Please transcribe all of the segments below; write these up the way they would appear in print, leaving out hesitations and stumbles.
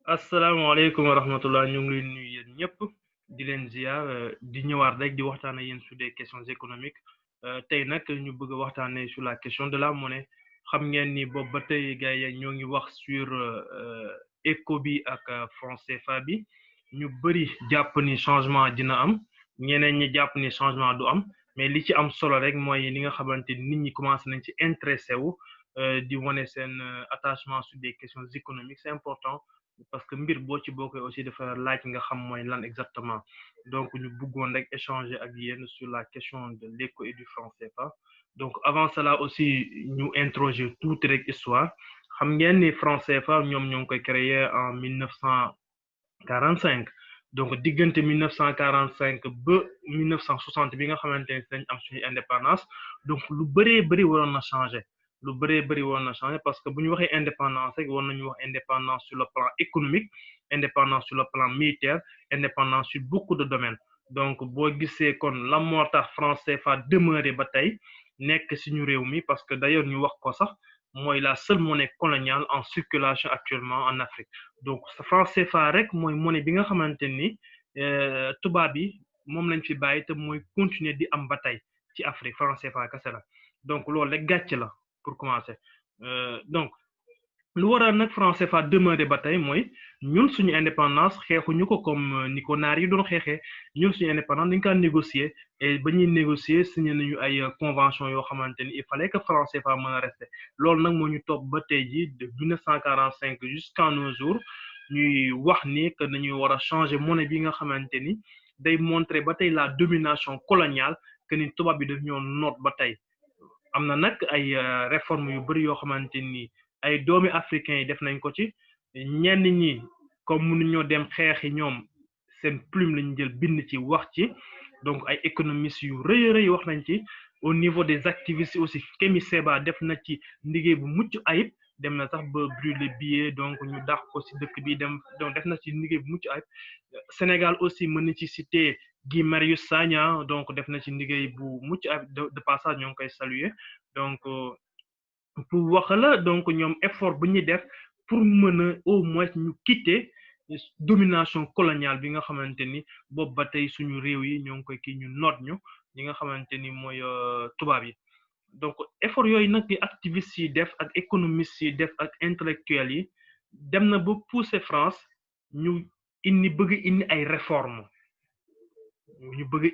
asalaamaaleykum wa rahmatullah ñu ngi leen nuyu yéen ñëpp di leen ziar di ñëwaat rek di waxtaan ak yéen sur des questions économiques tey nag ñu bëgg a waxtaanee sur la question de la monnaie xam ngeen ni boobu ba tey gars yi ñoo ngi wax sur éco bi ak franc CFA bi ñu bëri jàpp ni changement dina am ñeneen ñi jàpp ni changement du am mais li ci am solo rek mooy li nga xamante ni nit ñi commencé nañ ci intéressé wu di wane seen attachement sur des questions économiques c'est important. Parce que mbir boo ci bokkee aussi dafa laaj nga xam mooy lan exactement donc ñu bëggoon rek échanger ak yéen sur la question de l'éco et du franc CFA donc avant cela aussi ñu interroger tuuti rek histoire xam ngeen ni franc CFA ñoom ñoo ngi koy créer en 1945 donc diggante 1945 ba 1960 bi nga xamante ne dañ am suñu indépendance donc lu bëree bëri waroon na changer. Lu bëree bëri woon na changé parce que bu ñu waxee indépendance rek war nañu wax indépendance sur le plan économique indépendance sur le plan militaire indépendance sur beaucoup de domaines donc boo gisee kon la moo tax franc CFA demeuré ba tey nekk suñu réew mi parce que d'ailleurs ñu wax ko sax mooy la seule monnaie coloniale en circulation actuellement en Afrique donc franc CFA rek mooy monnaie bi nga xamante ni tubaab yi moom lañ fi bàyyi te mooy continuer di am ba tey ci Afrique franc CFA kese la donc loolu rek gàcce la. Pour commencer donc lu waral nag franc CFA demeuré ba tey mooy ñun suñu indépendance xeexuñu ko comme ni ko naar yi doon xeexee ñun suñu indépendance dañ kaa négocier et ba ñuy négocier signé nañu ay convention yoo xamante ni il fallait que franc CFA mën a rester loolu nag moo ñu topp ba tey ji de 1945 jusqu'à nos jours ñuy wax ni que nañuy war a changer monnaie bi nga xamante ni day montrer ba tey la domination coloniale que ni tubaab bi daf ñoo noot ba tey. am na nag ay réformes yu bëri yoo xamante ni ay doomi africains yi def nañ ko ci ñenn ñi comme mënuñoo dem xeexi ñoom seen plume lañu jël bind ci wax ci donc ay économistes yu rëy a rëy wax nañ ci au niveau des activistes aussi Kémi Séba def na ci liggéey bu mucc ayib dem na sax ba brûler billet donc ñu dàq ko ci dëkk bi dem donc def na ci liggéey bu mucc ayib Sénégal aussi mën na ci citer Guy Marius Sagna donc def na ci liggéey bu mucc ayib de passage ñoo ngi koy saluer donc pour wax la donc ñoom effort bu ñuy def pour mën a au moins ñu quitter domination coloniale bi nga xamante ni boobu ba tey suñu réew yi ñoo ngi koy kii ñu noot ñu ñi nga xamante ni mooy tubaab yi donc effort yooyu nag di activistes yi def ak économistes yi def ak intellectuels yi dem na ba pousser France ñu bëgg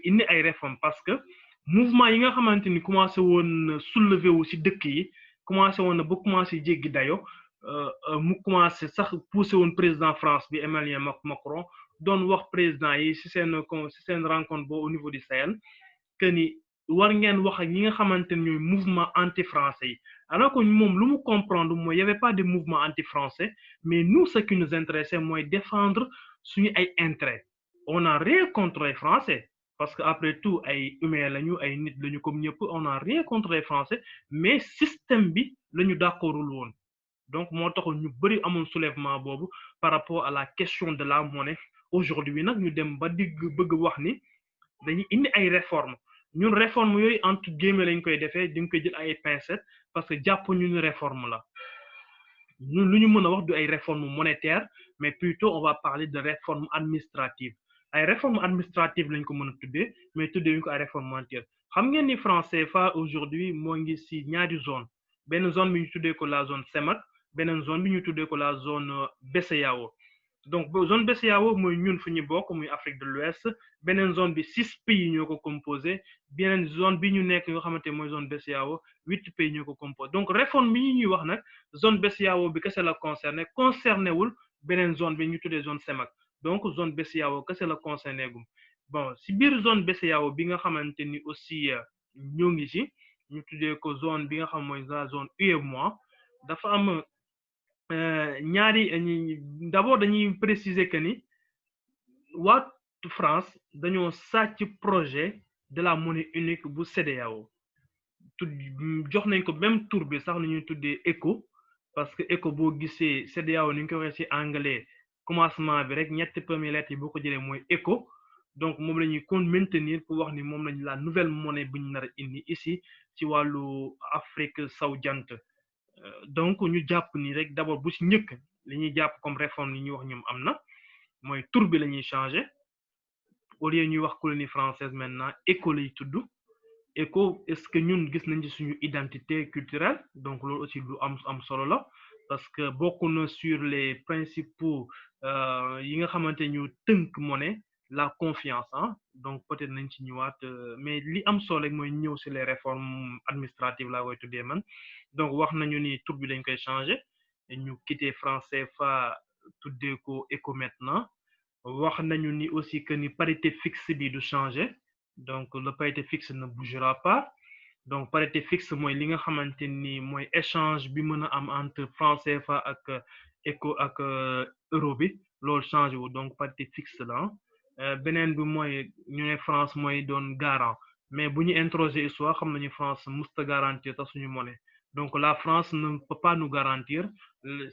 indi ay réformes parce que mouvement yi nga xamante ni commencé woon soulever wu ci dëkk yi commencé woon na ba commencé jéggi dayo mu commencé sax poussé woon président France bi Emmanuel Macron doon wax président yi ci seen rencontre boo au niveau du Sahel que ni war ngeen wax ak ñi nga xamante ni ñooy mouvement anti-français yi alors que moom lu mu comprendre mooy y avait pas de mouvement anti-français mais nous ce qui nous intéressait mooy défendre suñu ay intérêt on a rien contre les Français parce que après tout ay humains lañu ay nit lañu comme ñëpp on a rien contre les Français mais système bi lañu d'accordul woon donc moo taxoon ñu bëri amoon soulèvement boobu par rapport à la question de la monnaie aujourd'hui nag ñu dem ba bëgg wax ni dañuy indi ay réformes ñun réforme yooyu entre guillemets lañ koy defee di nga koy jël ay pincettes parce que jàpp ñu ni réforme la ñun lu ñu mën a wax du ay réformes monétaires mais plutôt on va parler de réforme administrative ay réformes administratives lañ ko mën a tuddee mais tuddee ñu ko ay réformes monétaires xam ngeen ni franc CFA aujourd'hui moo ngi ci ñaari zone benn zone bi ñu tuddee ko la zone CEMAC beneen zone bi ñu tuddee ko la zone BCEAO donc zone BCEAO mooy ñun fu ñu bokk muy Afrique de l'Ouest beneen zone bi 6 pays ñoo ko composé beneen zone bi ñu nekk yoo xamante mooy zone BCEAO 8 pays ñoo ko composé donc réforme bi ñuy wax nag zone BCEAO bi kese la concerné wul beneen zone bi ñu tuddee zone CEMAC donc zone BCEAO kese la concerné gum bon si biir zone BCEAO bi nga xamante ni aussi ñoo ngi ci ñu tuddee ko zone bi nga xam mooy la zone UEMOA dafa am d'abord dañuy préciser que ni waa France dañoo sàcc projet de la monnaie unique bu CEDEAO jox nañ ko même tour bi sax lu ñuy tuddee ECO parce que ECO boo gisee CEDEAO ni ñu ko waxee ci anglais commencement bi rek ñetti premières lettres yi boo ko jëlee mooy ECO donc moom la ñuy kon maintenir pour wax ni moom lañ la nouvelle monnaie bu ñu nar a indi ici ci wàllu Afrique sowu jant donc ñu jàpp ni rek d'abord bu ci njëkk li ñuy jàpp comme réforme li ñuy wax ñoom am na mooy tur bi la ñuy changer au lieu ñuy wax colonie française maintenant éco lay tudd éco est-ce que ñun gis nañ ci suñu identité culturelle donc loolu aussi lu am solo la parce que bokk na sur les principaux yi nga xamante ñu tënk monnaie la confiance ah donc peut-être nañ ci ñëwaat mais li am solo rek mooy ñëw sur les réformes administratives laa koy tuddee man donc wax nañu ni tur bi dañ koy changer ñu quitter franc CFA tuddee ko éco maintenant wax nañu ni aussi que ni parité fixe bi du changer donc le parité fixe ne bougera pas donc parité fixe mooy li nga xamante ni mooy échange bi mën a am entre franc CFA ak éco ak euro bi loolu changé wu donc parité fixe la beneen bi mooy ñu ne France mooy doon garant mais bu ñu interroger histoire xam nañu France musta garantir ta suñu monnaie donc la France ne peut pas nous garantir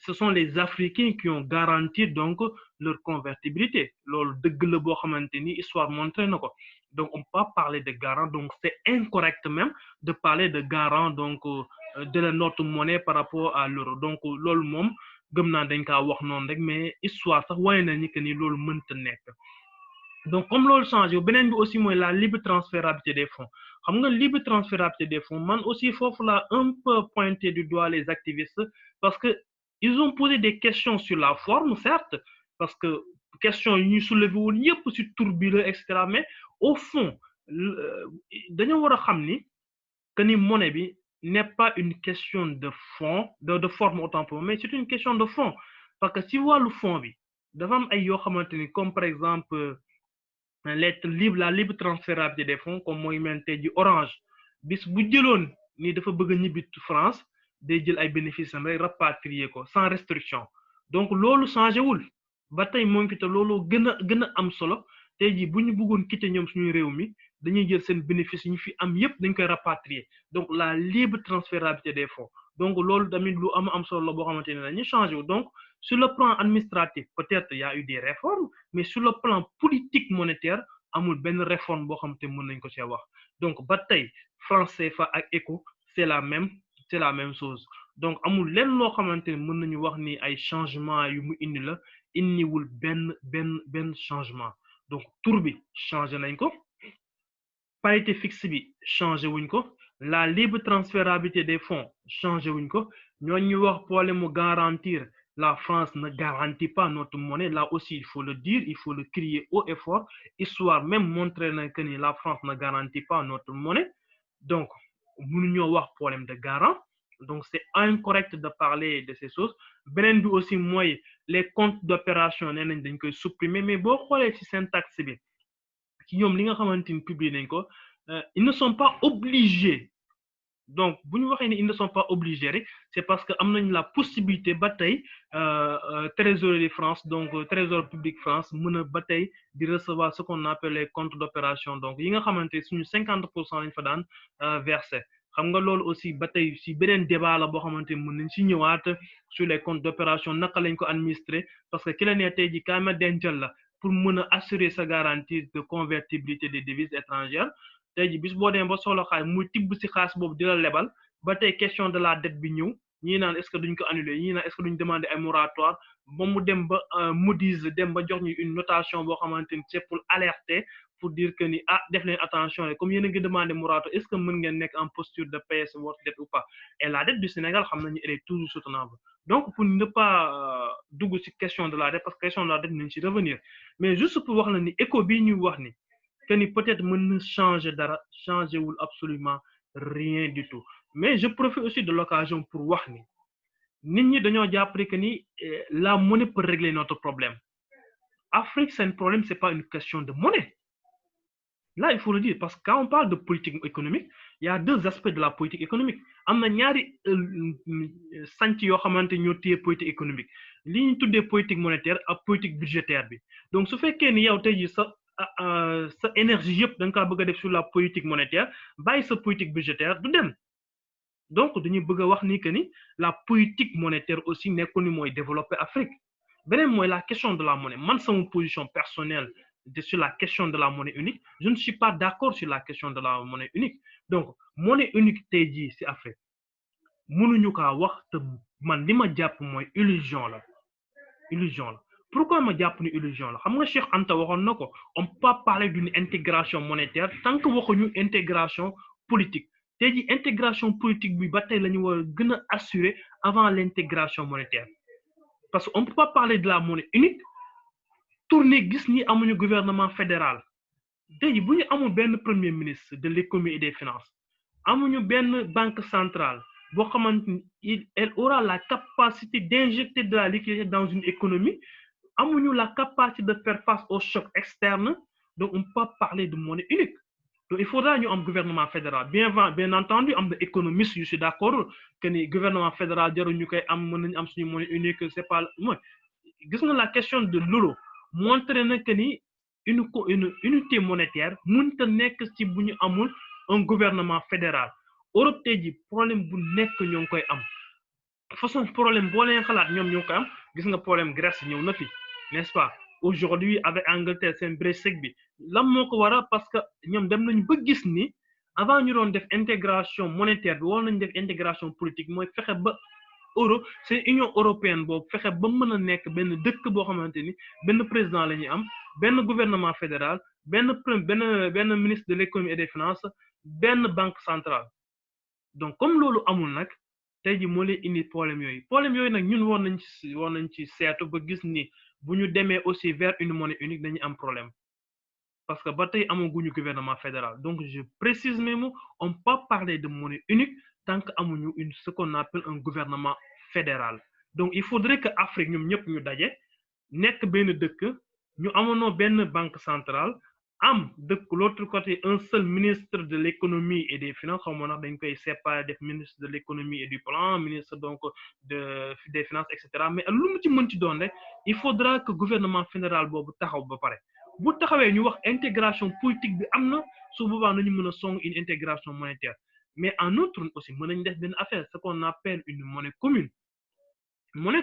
ce sont les Africains qui ont garanti donc leur convertibilité loolu dëgg la boo xamante ni histoire montré na ko donc on peut pas parler de garant donc c'est incorrect même de parler de garant donc de notre monnaie par rapport à l'euro donc loolu moom gëm naa dañ kaa wax noonu rek mais histoire sax wane na ni que ni loolu mënta nekk donc comme loolu changé beneen bi aussi mooy la libre transférabilité des fonds xam nga libre transférabilité des fonds man aussi foofu la un peu pointé du doigt les activistes parce que ils ont posé des questions sur la forme certes parce que question yi ñuy soulevé woon yëpp ci tur bi la et cetera mais au fond dañoo war a xam ni que ni monnaie bi n'est pas une question de fond de forme autant pour moi mais c'est une question de fond parce que ci wàllu fond bi dafa am ay yoo xamante ni comme par exemple la libre transférabilité des fonds comme mooy mel tey ji Orange bis bu jëloon ni dafa bëgg a ñibbi France day jël ay bénéfices am rek rapatrier ko sans restriction donc loolu changé wul ba tey moo ngi fi te loolu gën a am solo tey jii bu ñu bëggoon quitter ñoom suñu réew mi dañuy jël seen bénéfice ñu fi am yépp dañ koy rapatrier donc la libre transférabilité des fonds donc loolu tamit lu am solo la boo xamante ne dañuy changé wu donc sur le plan administratif peut-être il y a eu des réformes mais sur le plan politique monétaire amul benn réforme boo xamante mën nañ ko cee wax donc ba tey franc CFA ak éco c'est la même chose donc amul lenn loo xamante ne mën nañu wax ni ay changement yu mu indi la indiwul benn changement donc tur bi changé nañ ko parité fixe bi changé wuñ ko la libre transférabilité des fonds changé wuñ ko ñooñu wax problème mu garantir la France ne garantit pas notre monnaie là aussi il faut le dire il faut le crier haut et fort histoire même montrer na que ni la France ne garantit pas notre monnaie donc mënuñoo wax problème de garant donc c'est incorrect de parler de ces choses beneen bi aussi mooy les comptes d'opération nee nañ dañ koy supprimer mais boo xoolee ci syntaxe bi ci ñoom li nga xamante ni publié nañ ko ils ne sont pas obligés donc bu ñu waxee ni ils ne sont pas obligés rek c'est parce que am nañ la possibilité ba tey trésorerie France donc trésor public France mën a ba tey di recevoir ce qu'on appelle les comptes d'opération donc yi nga xamante suñu 50% lañ fa daan verser xam nga loolu aussi ba tey si beneen débat la boo xamante ni mën nañ si ñëwaat sur les comptes d'opération naka lañ ko administrer parce que ki la ne tey ji kaay ma dencal la pour mën a assurer sa garantie de convertibilité des devises étrangères tey ji bis boo demee ba soxla xaalis muy tibb si xaalis boobu di la lebal ba tey question de la dette bi ñëw ñii naan est-ce que duñ ko annuler ñii naan est-ce que duñ demander ay moratoire ba mu dem ba Moody's dem ba jox ñu une notation boo xamante ni c'est pour alerter pour dire que ni def leen attention rek comme yéen a ngi demander moratoire est-ce que mën ngeen nekk en posture de payer votre dette ou pas et la dette du Sénégal xam nañu elle est toujours soutenable donc pour ne pas dugg ci question de la dette parce que question de la dette nañ ci revenir mais juste pour wax la ni éco bii ñuy wax ni que ni peut-être mën na changer dara changer wul absolument rien du tout mais je profite aussi de l'occasion pour wax ni nit ñi dañoo jàpp que ni la monnaie peut régler notre problème Afrique c'est un problème c'est pas une question de monnaie là il faut le dire parce que quand on parle de politique économique il y a deux aspects de la politique économique am na ñaari sanc yoo xamante ñoo téye politique économique li ñu tuddee politique monétaire ak politique budgétaire bi donc su fekkee ni yow tey jii sa énergie yëpp da nga kaa bëgg a def sur la politique monétaire bàyyi sa politique budgétaire du dem donc dañuy bëgg a wax ni que ni la politique monétaire aussi nekkul ni mooy développer Afrique beneen mooy la question de la monnaie man sama position personnelle sur la question de la monnaie unique je ne suis pas d'accord sur la question de la monnaie unique donc monnaie unique tey jii ci Afrique mënuñu kaa wax te man li ma jàpp mooy illusion la illusion la pourquoi ma jàpp ni illusion la xam nga Cheikh Anta waxoon na ko on peut pas parler d'une intégration monétaire tant que waxuñu intégration politique tey ji intégration politique bi ba tey la ñu war a gën a assurer avant l'intégration monétaire parce que on peut pas parler de la monnaie unique tourner gis ni amuñu gouvernement fédéral tey ji bu ñu amul benn premier ministre de l'économie et des finances amuñu benn banque centrale boo xamante ni elle aura la capacité d'injecter de la liquidité dans une économie amuñu la capacité de faire face aux chocs externes donc on peut pas parler de monnaie unique donc il faudra ñu am gouvernement fédéral bien entendu am na économiste yu si d'accord que ni gouvernement fédéral jarul ñu koy am mën nañu am suñu monnaie unique c'est pas mooy gis nga la question de l'euro montré na que ni une unité monétaire mënta nekk ci bu ñu amul un gouvernement fédéral Europe tey ji problème bu nekk ñoo ngi koy am façon problème boo leen xalaat ñoom ñoo ngi koy am gis nga problème Grèce ñëw na fi n'est-ce pas aujourd'hui avec Angleterre seen Brexit bi lan moo ko waral parce que ñoom dem nañu ba gis ni avant ñu doon def intégration monétaire bi war nañu def intégration politique mooy fexe ba euro c'est union européenne boobu fexe ba mën a nekk benn dëkk boo xamante ni benn président la ñuy am benn gouvernement fédéral benn ministre de l'économie et des finances benn banque centrale donc comme loolu amul nag tey ji moo lay indi problème yooyu nag ñun war nañ ci seetu ba gis ni bu ñu demee aussi vers une monnaie unique dañuy am problème parce que ba tey amaguñu gouvernement fédéral donc je précise mes mots on peut pas parler de monnaie unique tant que amuñu ce qu'on appelle un gouvernement fédéral donc il faudrait que Afrique ñoom ñëpp ñu daje nekk benn dëkk ñu amoonoo benn banque centrale am dëkk l'autre côté un seul ministre de l'économie et des finances xaw ma ndax dañ koy séparer def ministre de l'économie et du plan ministre donc des finances et cetera mais lu mu ci mën ci doon rek il faudra que gouvernement fédéral boobu taxaw ba pare bu taxawee ñu wax intégration politique bi am na su boobaa nañu mën a song une intégration monétaire mais en outre aussi mën nañ def benn affaire ce qu'on appelle une monnaie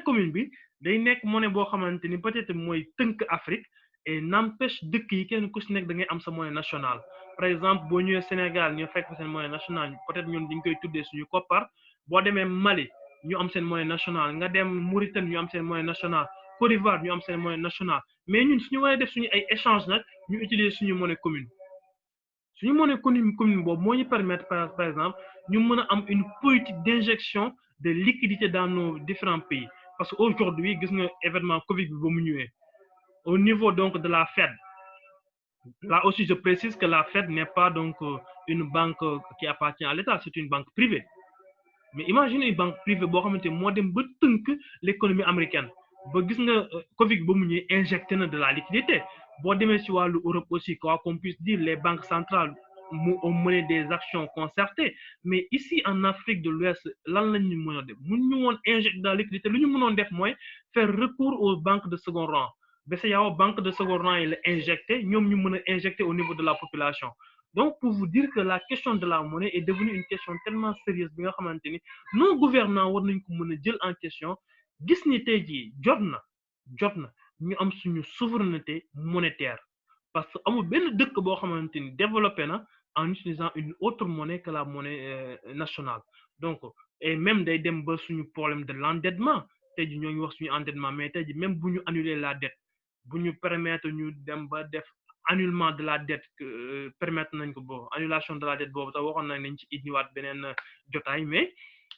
commune bi day nekk monnaie boo xamante ni peut-être mooy tënk Afrique et n'empêche dëkk yi kenn ku si nekk da ngay am sa monnaie nationale par exemple boo ñëwee Sénégal ñu fekk seen monnaie nationale peut-être ñun dañ koy tuddee suñu koppar boo demee Mali ñu am seen monnaie nationale nga dem Mauritanie ñu am seen monnaie nationale Côte d'Ivoire ñu am seen monnaie nationale mais ñun suñu waree def suñu ay échange nag ñu utiliser suñu monnaie commune boobu moo ñu permettre par exemple ñu mën a am une politique d'injection de liquidité dans nos différents pays parce que aujourd'hui gis nga événement Covid bi ba mu ñëwee au niveau donc de la Fed là aussi je précise que la Fed n'est pas donc une banque qui appartient à l'État c'est une banque privée mais imagine une banque privée boo xamante moo dem ba tënk l'économie américaine ba gis nga Covid ba mu ñëwee injecté na de la liquidité boo demee ci wàllu Europe aussi quoi qu'on puisse dire les banques centrales ont mené des actions concertées mais ici en Afrique de l'Ouest lan la ñu mën a def mun ñu woon injecter de la liquidité lu ñu mënoon def mooy faire recours aux banques de second rang BCEAO banque de second rang yi la injecté ñoom ñu mën a injecter au niveau de la population donc pour vous dire que la question de la monnaie est devenue une question tellement sérieuse bi nga xamante ni nos gouvernants war nañ ko mën a jël en question gis ni tey jii jot na ñu am suñu souveraineté monétaire parce que amul benn dëkk boo xamante ni développé na en utilisant une autre monnaie que la monnaie nationale donc et même day dem ba suñu problème de l'endettement tey jii ñoo ngi wax suñu endettement mais tey jii même bu ñu annuler la dette bu ñu permettre ñu dem ba def annulement de la dette permettre nañ ko boobu annulation de la dette boobu tax waxoon nañ ci indiwaat beneen jotaay mais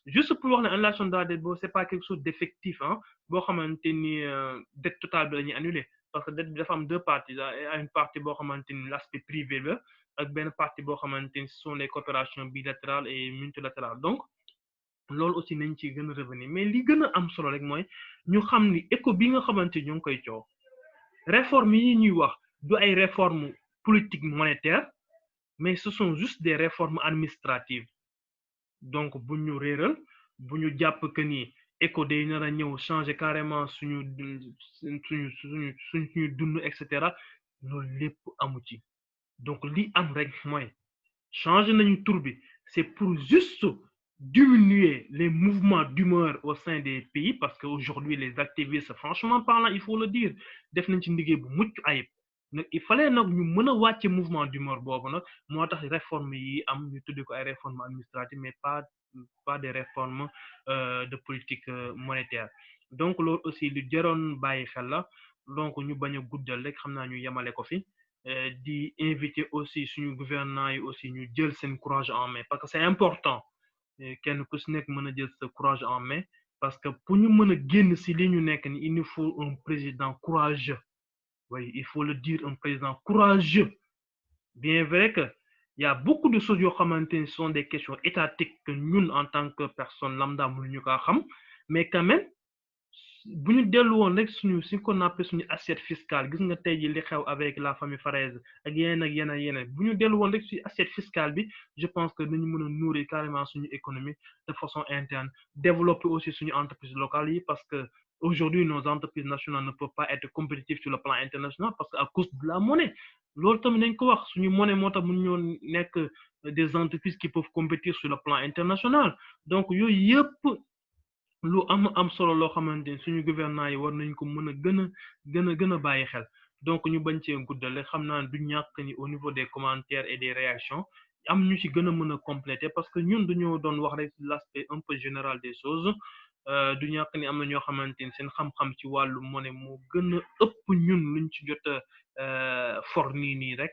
juste pour wax ne annulation de la dette boobu c'est pas quelque chose d'effectif boo xamante ni dette totale bi la ñuy annuler parce que dette bi dafa am deux parties une partie boo xamante ni l'aspect privé la ak benn partie boo xamante ni ce sont les coopérations bilatérales et multilatérales donc loolu aussi nañ ci gën a revenir mais li gën a am solo rek mooy ñu xam ni éco bi nga xamante ni ñu ngi koy coow réformes yi ñuy wax du ay réformes politiques monétaires mais ce sont juste des réformes administratives donc bu ñu réeral bu ñu jàpp que ni éco day nar a ñëw changer carrément suñu dund et cetera loolu lépp amu ci donc li am rek mooy changer nañu tur bi c'est pour juste diminuer les mouvements d'humeur au sein des pays parce que aujourd'hui les activistes franchement parlant il faut le dire def nañ ci liggéey bu mucc ayib nag il fallait nag ñu mën a wàcce mouvement d'humeur boobu nag moo tax réformes yi am ñu tuddee ko ay réformes administratives mais pas des réformes de politique monétaire donc loolu aussi lu jaroon bàyyi xel la donc ñu bañ a guddal rek xam naa ñu yemale ko fi di inviter aussi suñu gouvernants yi aussi ñu jël seen courage en main parce que c'est important kenn ku si nekk mën a jël sa courage en main parce que pour ñu mën a génn si li ñu nekk ni il nous faut un président courageux oui il faut le dire un président courageux bien vrai que il y a beaucoup de choses yoo xamante ni sont des questions étatiques que ñun en tant que personne lambda mënuñu kaa xam mais quand même bu ñu dellu woon rek suñu ko nappee suñu assiette fiscale gis nga tey ji li xew avec la famille Farès ak yeneen bu ñu dellu woon rek suñu assiette fiscale bi je pense que nañu mën a nourrir carrément suñu économie de façon interne développer aussi suñu entreprise locale yi parce que aujourd'hui nos entreprises nationales ne peuvent pas être compétitives sur le plan international parce que à cause de la monnaie loolu tamit nañ ko wax suñu monnaie moo tax mun ñoo nekk des entreprises qui peuvent compétir sur le plan international donc yooyu yëpp lu am solo loo xamante ni suñu gouvernement yi war nañ ko mën a gën a bàyyi xel donc ñu bañ cee guddale xam naa du ñàkk ni au niveau des commentaires et des réactions am ñu ci gën a mën a compléter parce que ñun dañoo doon wax rek l'aspect un peu général des choses du ñàkk ni am na ñoo xamante ni seen xam-xam ci wàllu monnaie moo gën a ëpp ñun luñ ci jot a for nii rek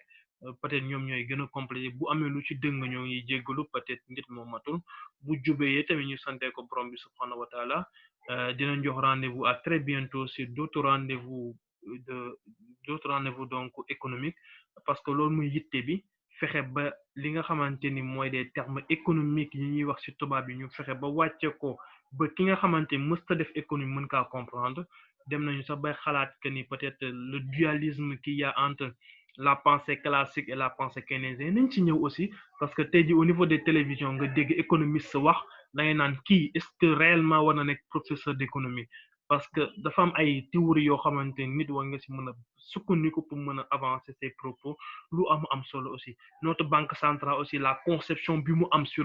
peut-être ñoom ñooy gën a compléter bu amee lu ci dëng ñoo ngi jéggalu peut-être nit moo matul bu jubee tamit ñu sante ko borom bi subhanahu wa taala dinañ jox rendez-vous à très bientôt sur d'autres rendez-vous donc économiques parce que loolu muy yitte bi fexe ba li nga xamante ni mooy des termes économiques yi ñuy wax ci tubaab yi ñu fexe ba wàcce ko ba ki nga xamante ni mësta def économie mën kaa comprendre dem nañu sax bay xalaat que ni peut-être le dualisme qu'il y a entre la pensée classique et la pensée keynésienne nañ ci ñëw aussi parce que tey jii au niveau des télévisions nga dégg économiste wax da ngay naan kii est-ce que réellement war na nekk professeur d'économie parce que dafa am ay théories yoo xamante ni nit war nga ci mën a sukkandiku pour mën a avancer ses propos lu am solo aussi notre banque centrale aussi la conception bi mu am sur